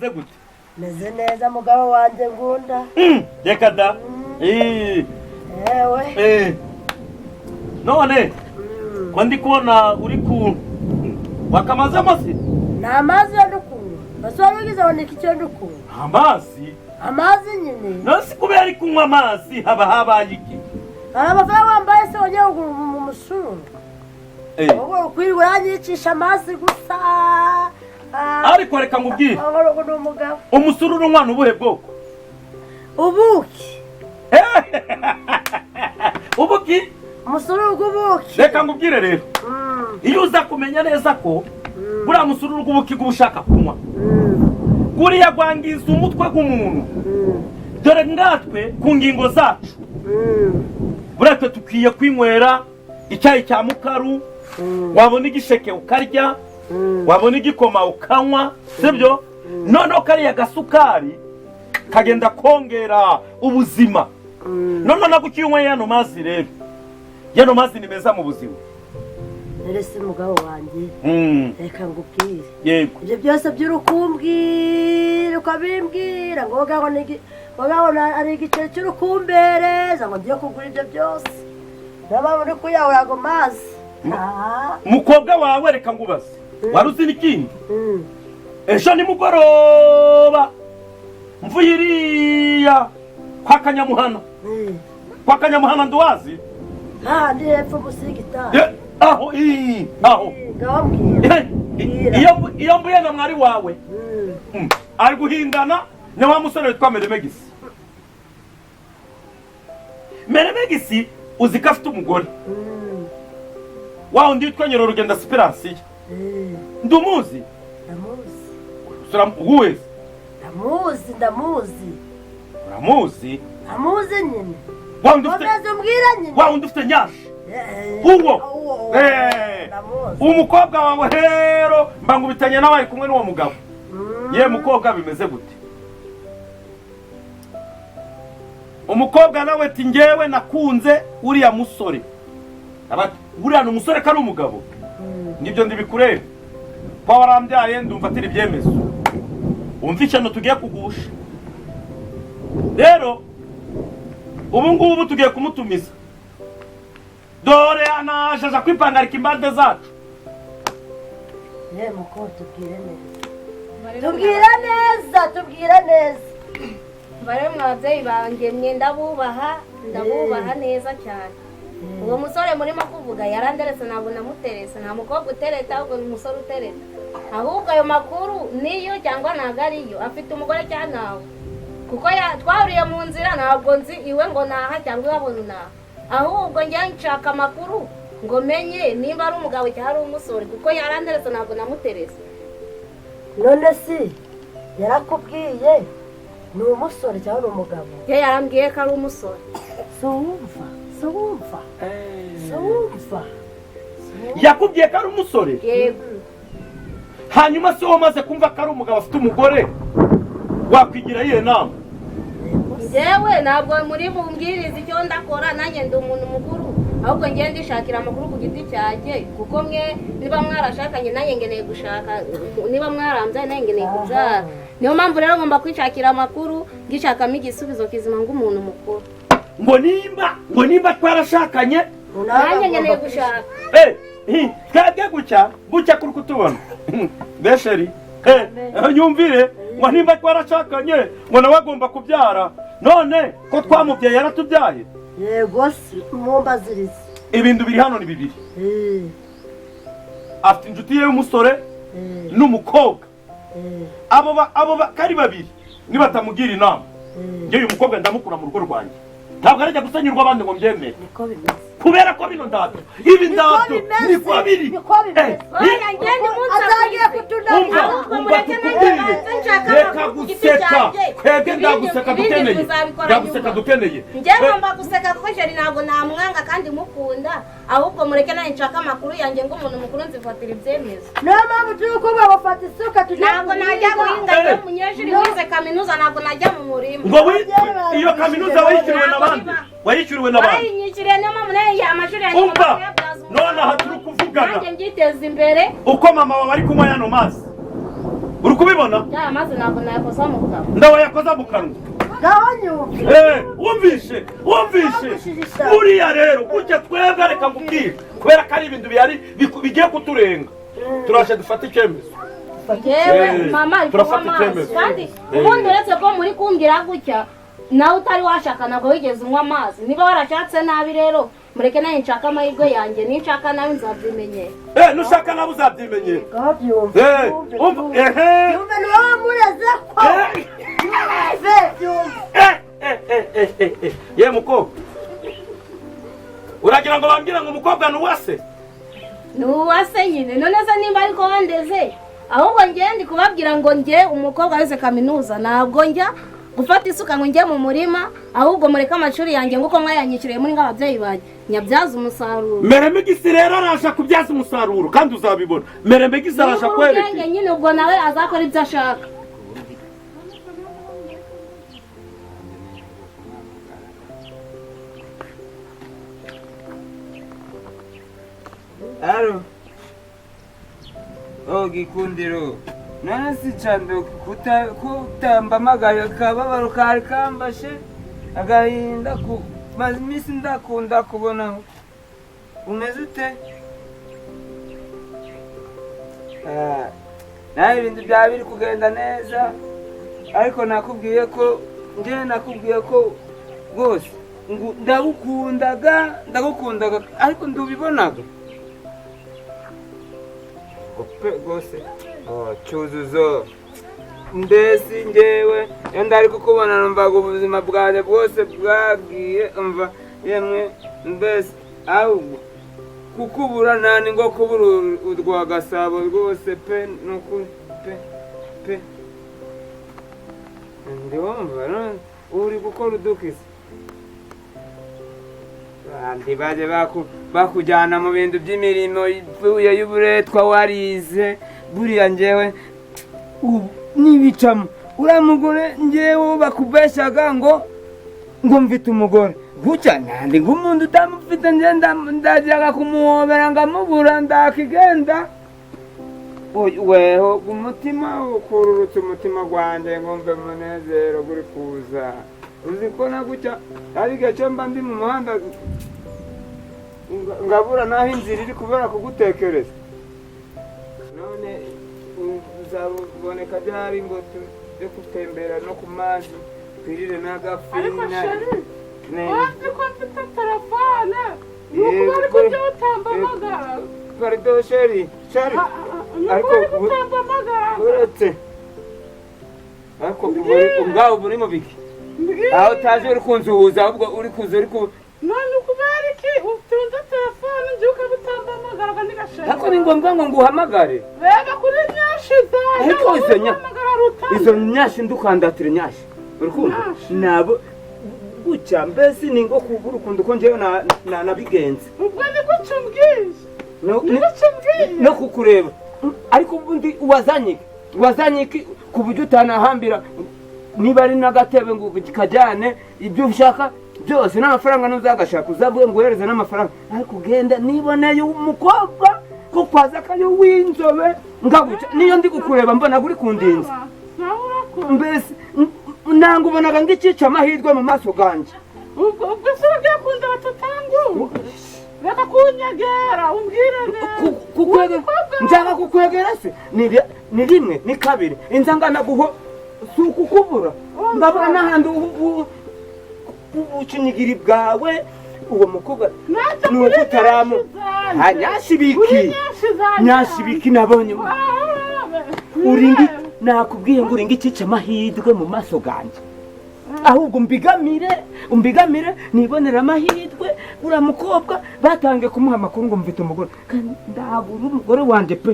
bimeze gute? Meze neza mugabo wanje ngunda. Reka da. Ewe. None ko ndi kubona uri ku wakamaze amazi? Namazi ndukunywa. Baswarugize woneka icyo ndukunywa. Amazi? Amazi nyine. Nasi kubera ari kunywa amazi habaye iki? Abafana bambaye se wonye mu musuru. Wowe kwirwanyicisha amazi gusa. Ariko reka ngubwire. Umusururu umwana ubuhe bwoko? Ubuki. Ubuki? Umusururu w'ubuki. Reka ngubwire rero. Iyo uza kumenya neza ko buriya musururu w'ubuki gushaka kunywa. Guriya gwangiza umutwe w'umuntu. Dore ngatwe ku ngingo zacu. Buriya tukwiye kwinywera icyayi cya mukaru. Wabona igisheke ukarya. Wabona igikoma ukanywa, sibyo? Noneho kariya gasukari kagenda kongera ubuzima. Noneho nagucyunywe yano mazi rero. Yano mazi ni meza mu buzima. Nerese mugabo wanje. Reka ngubwire. Yego. Ibyo byose by'urukumbwira ukabimbwira ngo ngogaho ari igiceri cy'urukumbereza ngo ngiye kugura ibyo byose. Ndababona ko yawe yago mazi. Mukobwa wawe reka ngubaze. Waruzi n'ikindi? Ejo ni mugoroba mvuye iriya kwa Kanyamuhana. Kwa Kanyamuhana nduwazi? Ndi hepfo musigita. Aho aho. Ngababwira. Iyo mbuye na mwari wawe. Ari guhindana na wa musore witwa Meremegisi. Meremegisi uzi ko afite umugore. Wa undi witwa Nyirorugenda Esperance. Ndumuzi? Ndamuzi. Uwezi? Ndamuzi. Uramuzi? Ndamuzi nyine. Wa undi ufite? Wamaze umbwira nyine. Wa undi ufite nyashi? Uwo? Umukobwa wawe rero mbangubitanye nawe ari kumwe n'uwo mugabo. Ye mukobwa bimeze gute? Umukobwa nawe ati ngewe nakunze uriya musore. Abati buriya ni umusore kari umugabo. Nibyo ndibikureba. Kwa warambyaye ndumva atiri byemezo. Umva icyano tugiye kugusha. Rero ubu ngubu tugiye kumutumiza. Dore anajaja kwipangarika imbande zacu. Muko tubwira neza. Bare mwabyeyi banjye mwenda bubaha neza cyane. Uwo musore murimo kuvuga yaranderetse ntabwo namuterese, nta mukobwa utereta ahubwo ni umusore utereta. Ahubwo ayo makuru niyo cyangwa ntabwo ariyo, afite umugore cyangwa nawe. Kuko twahuriye mu nzira ntabwo nzi iwe ngo naha cyangwa iwabona naha. Ahubwo njya nshaka amakuru ngo menye nimba ari umugabo cyangwa ari umusore kuko yaranderetse ntabwo namuterese. None si yarakubwiye ni umusore cyangwa ni umugabo? Yarambwiye ko ari umusore. Sumva. Yakubwiye ko ari umusore? Yego. Hanyuma se wamaze kumva ko ari umugabo afite umugore wakwigira yihe nama? Jewe ntabwo muri bumbwiriza icyo ndakora, nanjye ndi umuntu mukuru, ahubwo ngiye ndishakira amakuru ku giti cyanjye kuko mwe niba mwarashakanye nanjye ngeneye gushaka, niba mwarambye nanjye ngeneye kubyara. Niyo mpamvu rero ngomba kwishakira amakuru ngishakamo igisubizo kizima ng'umuntu mukuru. Ngo nimba twarashakanye nanjye ngeneye gushaka. Twebwe gucya kuri kutubona. Besheri nyumvire ngo nimba twarashakanye ngo nawe agomba kubyara, none ko twamubyaye yaratubyaye. Yego si mumbazirize. Ibintu biri hano ni bibiri. Afite inshuti ye y'umusore n'umukobwa. Abo kari babiri nibatamugira inama. Ngiye uyu mukobwa ndamukura mu rugo rwanjye. Ntabwo arajya gusenyurwa abandi ngo mbyemere. Niko bimeze. Kubera ko bino ndato. Ibi ndato niko biri. Niko bimeze. Azagiye kutunama. Umva tukubwire. Reka guseka. Twebwe ndaguseka dukeneye. Ndaguseka dukeneye. Njye ngomba guseka kuko jeri ntabwo namwanga kandi mukunda. Ahubwo mureke nawe nshaka amakuru yanjye ngo umuntu mukuru nzifatira ibyemezo. Niyo mpamvu turi kuba bafata isuka tugiye. Ntabwo najya guhinga njye umunyeshuri wize kaminuza, ntabwo najya mu murima. Ngo iyo kaminuza wayishyuriwe n'abandi. Wayishyuriwe n'abandi. Bayinyishyuriye niyo mpamvu nayo amashuri yanjye. Umva none aha turi kuvugana. Nanjye ngiteza imbere. Uko mama wawe ari kunywa yano mazi uri kubibona ya mazi ntabwo nayakoza mu kanwa ndawayakoza mu kanwa wumvishe buriya rero ujya twebwe reka ngubwire kubera ko ari ibintu bihari bigiye kuturenga turaje dufata icyemezo yewe mama turafata icyemezo kandi ubundi uretse ko muri kumbwira gutya nawe utari washaka ntabwo wigeze unywa amazi niba warashatse nabi rero mureke nawe nshaka amahirwe yanjye ninshaka nawe nzabyimenyera nushaka nawe uzabyimenyera yumve niwe wamureze ko ye mukobwa uragira ngo bambwire ngo umukobwa nuwase nuwase nyine none se nimba ariko wandeze ahubwo njye ndi kubabwira ngo njye umukobwa wese kaminuza ntabwo njya gufata isuka ngo njye mu murima ahubwo mureke amashuri yanjye nguko mwayanyishyuriye muri nk'ababyeyi banjye nyabyaza umusaruro meremegisi rero araje kubyaza umusaruro kandi uzabibona meremegisi araje kwereka nyine ubwo nawe azakora ibyo ashaka Alo. Gikundiro. Nasi chando kutambamagaye kababaro kari kambashe agahinda ku mazimisi ndakunda kubona umeze ute? Nawe ibintu bya biri kugenda neza ariko nakubwiye ko rwose ndagukundaga ariko ndubibonaga rwose Cyuzuzo mbese njyewe iyo ndari kukubona numvaga ubuzima bwanjye bwose bwagiye umva yemwe mbese ahubwo kukubura nani ngo kubura urwa Gasabo rwose pe nuko pe ndiwumva uri gukora udukise bandi baje bakujyana mu bintu by'imirimo y'uburetwa warize buriya njyewe nibicamo uriya mugore njyewe bakubeshaga ngo mfite umugore bucya nandi ngo umuntu utamufite njye ndajyaga kumuhobera ngamubura ndakigenda weho umutima ukururutse umutima gwanjye ngo mve munezero guri kuza uzi ko nagucya ari gace mba ndi mu muhanda ngabura naho inzira iri kubera kugutekereza none uzaboneka byari ngo tujye gutembera no ku mazi twirire n'agafina wazi ko mfite telefone nuko bari kujya utambamagara parido sheri nuko bari kutambamagara uretse ariko ubwawe buri mu biki aho utaje uri kunzuhuza ahubwo uri kuza uri ku none ukubera iki utunze telefone njye ukabutambamagara kandi gashaka ariko ni ngombwa ngo nguhamagare reba kuri nyashi zanjye ariko izo nyashi ndukandatire nyashi uri kumva nabo gucya mbese ni ngo kubura ukuntu ko njyewe nabigenze ubwo ni guca umbwiye no kukureba ariko ubundi wazanyike ku buryo utanahambira niba ari n'agatebe ngo kajyane ibyo ushaka byose n'amafaranga ntuzagashaka uzavuge ngo uhereze n'amafaranga ariko ugenda niboneye umukobwa ko kwaza akayo w'inzobe ngaguca niyo ndi kukureba mbona uri kundinza mbese nanga ubonaga ng'ikica amahirwe mu maso ganjye ubwo se urabyakunda batutangu reka kunyegera umbwire neza nshaka kukwegera se ni rimwe ni kabiri inzangana guho si ukukubura ndabona n'ahandi ubucinyigiri bwawe uwo mukobwa ni uko utaramu nyashibiki nabonye nakubwiye ngo uringe ikica amahirwe mu maso ganjye ahubwo umbigamire nibonera amahirwe uriya mukobwa batangiye kumuha amakuru ngo mfite umugore kandi ndabura umugore wanjye pe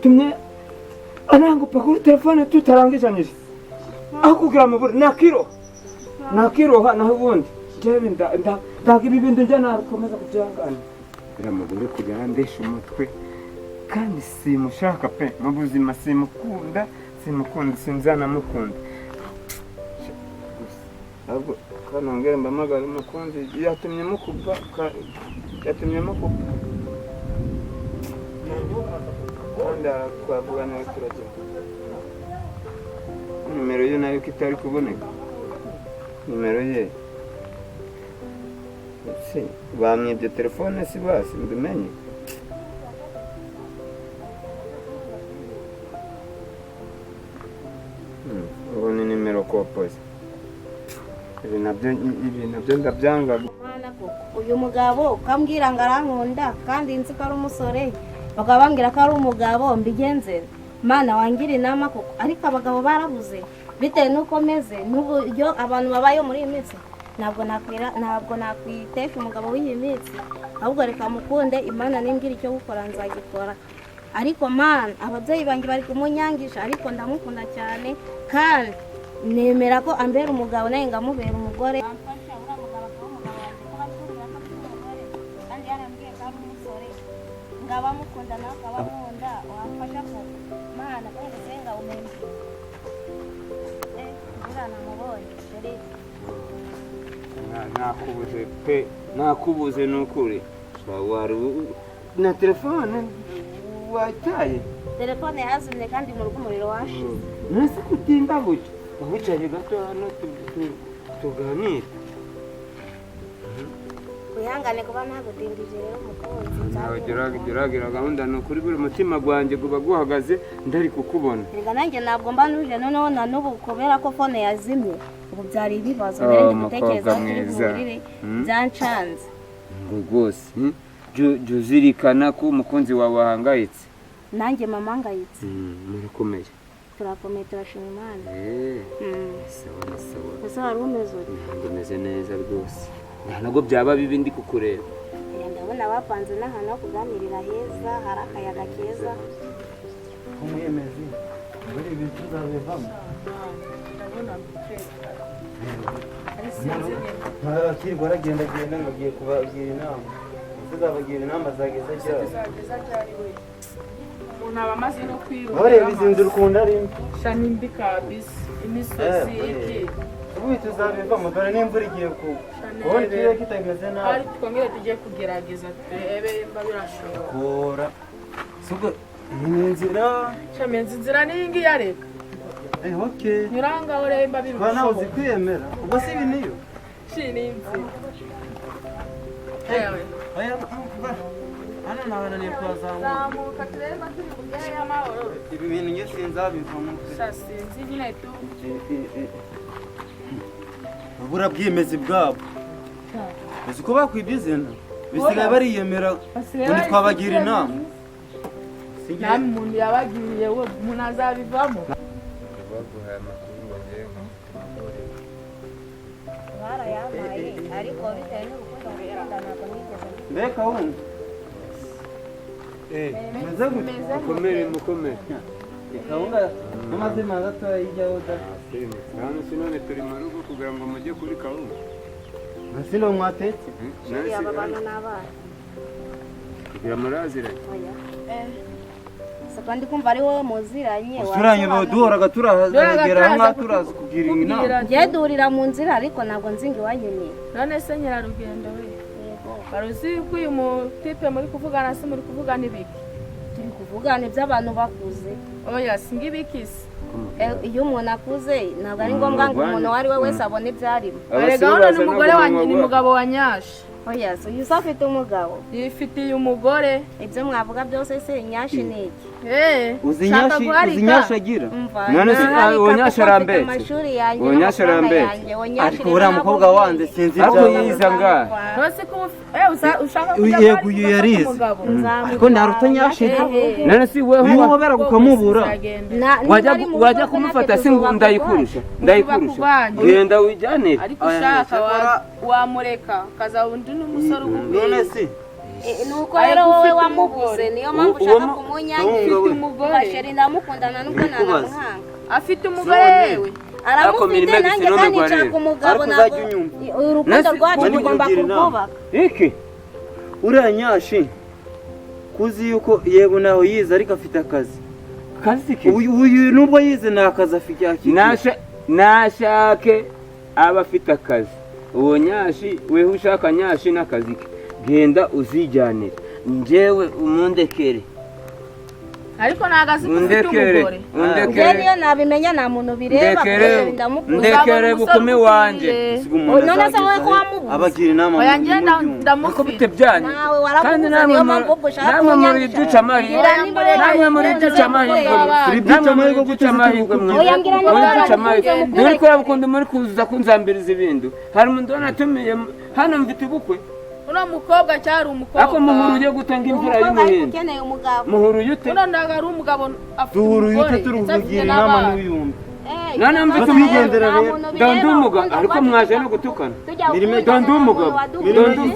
tumye anangupa kuri telefone tutarangizanyije aho kugira amabure nakiroha naho ubundi njyewe ndaga ibi bintu njya nakomeza kubyangana uriya mugore kugira ndesha umutwe kandi simushaka pe mu buzima simukunda sinzanamukunda ahubwo kanongere mbamagara umukunzi yatumye mukupa twavuga nawe turajya nimero ye nayo kitari kuboneka nimero ye se bamwibye telefone si basi mbimenye ubu ni nimero kopoze ibi nabyo ndabyanga. uyu mugabo ukambwira ngo arankunda kandi nzi ko ari umusore bakaba bambwira ko ari umugabo mbigenze mana wangira inama koko ariko abagabo barabuze bitewe n'uko meze n'uburyo abantu babayeho muri iyi minsi ntabwo nakwitesha umugabo w'iyi minsi ahubwo reka mukunde Imana nimbwira icyo gukora nzagikora ariko mana ababyeyi banjye bari kumunyangisha ariko ndamukunda cyane kandi nemera ko ambera umugabo nawe ngamubera umugore ngaba mukunda nawe akaba nkunda wamfasha ko mana kandi senga umenye ngira namubonye nakubuze pe nakubuze nukuri wari na telefone wataye telefone yazimye kandi mu rugo umuriro washize nasi kutinda bucyo wicaye gato hano tuganire wihangane kuba nagutindije rero umukunzi geragira gahunda ni ukuri buri mutima gwanjye guba guhagaze ndari kukubona rega nanjye ntabwo mba nuje noneho na n'ubu kubera ko fone yazimye ubu byari ibibazo mbere gutekereza kuri buhurire byancanze ngo rwose jya uzirikana ko umukunzi wawe wahangayitse nanjye mama ngayitse murakomeye turakomeye turashima Imana sawa sawa ese wari umeze ute ndameze neza rwose ntabwo byaba bibi ndi kukureba ndabona bapanze n'ahantu ho kuganirira heza hari akayaga keza umwemezi muri ibi tuzabivamo ntarakirwa aragendagenda ngo agiye kubagira inama tuzabagira inama zageza cyane umuntu aba amaze no kwiruka nturebe izinzu ukunda ari shani mbi kabisa imisozi iki ubu tuzabivamo dore n'imvura igiye kugwa ubundi ikirere kitameze nabi ariko twongere tujye kugerageza turebe mba birashoboka kora suko iyi ni inzira shamenze inzira n'iyi ngiyi areka okay nyurangaho rero mba birushaho nawe uzi kwiyemera ubwo si ibi niyo shi ni inzira hano nabananiye kuhazamuka zamuka tureba turi bugereyo amahoro ibi bintu njye sinzabivamo sinzi nyine tu ubura bwimezi bwabo uzi ko bakwibye izina bisigaye bariyemera ubundi twabagira inama nta muntu yabagiriye we umuntu azabivamo baguhaye amakuru ngo ngewe barayambaye ariko bitewe n'urukundo ngukunda ntabwo nigeze mbega wundi meze gute mukomere gahunda n'amazina gatoya y'ijyaho da hano si none turi mu rugo kugira ngo mujye kuri kawunga nasino mwatetse aba bana n'abana kugira muraziranye siko ndi kumva ari wowe muziranye usuranye duhoraga turagera ahangaha turaza kugira inama njye durira mu nzira ariko ntabwo nzi ngo iwanyemeye none se nyirarugendo we wari uzi ko uyu mutipe muri kuvugana se muri kuvugana ibiki turi kuvugana iby'abantu bakuze oya singa ibikisi iyo umuntu akuze ntabwo ari ngombwa ngo umuntu uwo ari we wese abone ibyarimo erega hano ni umugore wanjye ni umugabo wa nyashi oya so yusa afite umugabo yifitiye umugore ibyo mwavuga byose se nyashi ni iki uzi nyashi agira none se uwo nyashi arambetse amashuri yanjye uwo nyashi arambetse ariko uriya mukobwa wanze sinzi ariko yiza ngaha nose ko ushaka kujya yeguye yarize ariko ntaruta nyashi none se wewe uhobera kukamubura wajya kumufata se ngo ndayikurusha genda wijyanire ariko ushaka wamureka ukazaba undi n'umusore ugubwiye none se nuko rero wowe wamubuze niyo mpamvu ushaka kumunyangira basheri ndamukundana nuko nanamuhanga afite umugore yewe aramufite nanjye kandi nshaka umugabo ntabwo urukundo rwacu rugomba kurwubaka iki uriya nyashi kuzi yuko yego naho yize ariko afite akazi uyu nubwo yize nta kazi afite nashake aba afite akazi uwo nyashi weho ushaka nyashi n'akazi ke genda uzijyanire njyewe umundekere ariko nagazi kufite umugore njye niyo nabimenya nta muntu bireba ndekere bukumi wanje none se wowe ko wamubuze abagira inama oya njye ndamufite ko bite byanyu nawe kandi warakubuze niyo mpamvu ubwo ushaka namwe muri duca amahirwe namwe muri duca amahirwe namwe muri duca amahirwe muri duca amahirwe muri ko bakunda muri kuza kunzambiriza ibintu hari umuntu wanatumiye hano mfite ubukwe uno mukobwa cyari umukobwa ako muhuru ugiye gutanga imvura y'umuhindo ukeneye umugabo muhuru yute uno ndaga ari umugabo afite duhuru umugore yute turi kugira inama n'uyumva none mfite tumigendera rero dondi umugabo ariko mwaje no gutukana dondi umugabo dondi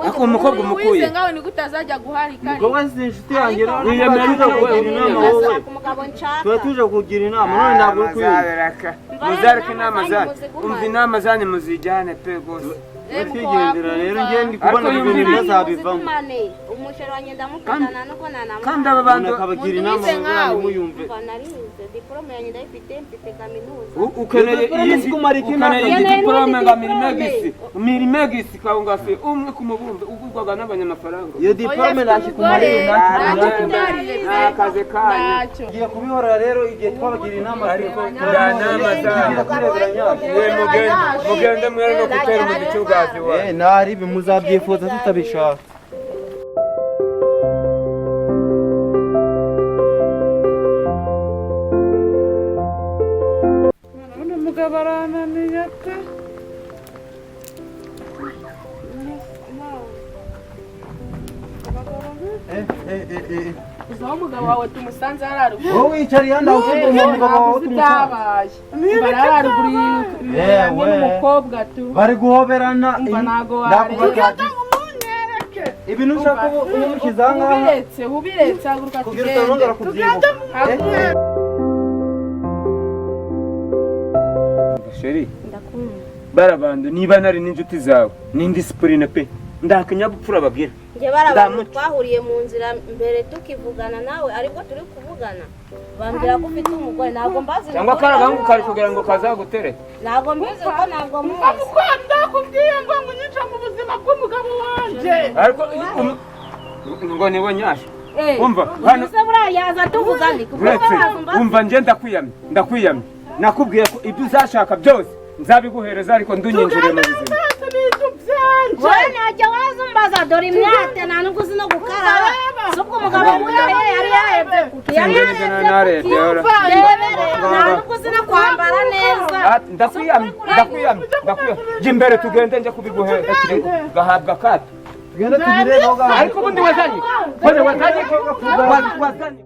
ako umukobwa umukuye wize ngawe ni gutazajya guharika ubwo wese inshuti yanjye rero Wiyemera kugira inama wowe umugabo nshaka tuba tuje kugira inama none ntabwo uri kuyumva muzareke inama zanyu umva inama zanyu muzijyane pe rwose twigendera rero njye ndi kubona ibintu bizabivamo umushero wanjye ndamukundana nuko nanamukunda kandi aba bantu akabagira inama zanyu muyumve narize diplome yanjye ndayifite mfite kaminuza ukeneye iyi diplome nga mirimegisi kawungase umwe ku mubumbe ugurwaga n'abanyamafaranga iyo diplome ntacyo kumarira akazi kanyu ngiye kubihorera rero igihe twabagira inama ariko inama zanyu mugende mwere no gutera mu gicugazi wa nari muzabyifuza tutabishaka uno mugabo arananiye pe uzaho umugabo wawe tumusanze hararuguru wowe wicariye hano ufite umugabo wawe byabaye bararuguru n'umukobwa tu bari guhoberana umva ntago wareba ibintu ushaka umushyize aha ngaha ubiretse haguruka kugira utazongera kubyibuha sheri barabandu niba nari n'inshuti zawe n'indisipurine pe ndakinyabupfura bagira njye barabantu twahuriye mu nzira mbere tukivugana nawe aribwo turi kuvugana bambwira ko ufite umugore ntabwo mbazi cyangwa karagangu kari kugira ngo kazagutere ntabwo mbizi ko ntabwo muzi kuko ndakubwiye ngo ngunyica mu buzima bw'umugabo wanje ariko ngo niwe nyasha umva hano se buriya yaza tuvugane kuko umva nje ndakwiyamye nakubwiye ko ibyo uzashaka byose nzabiguhereza ariko ndunyinjire mu buzima wowe ntacyo waza umbaza dore imyate nta nubwo uzi no gukaraba si ubwo umugabo wawe yari yahebye kuki yari yahebye nta nubwo uzi no kwambara neza ndakwiyamye jya imbere tugende njye kubiguhera gahabwa akato tugende tubirebe aho ngaho ariko ubundi wazanye wazanye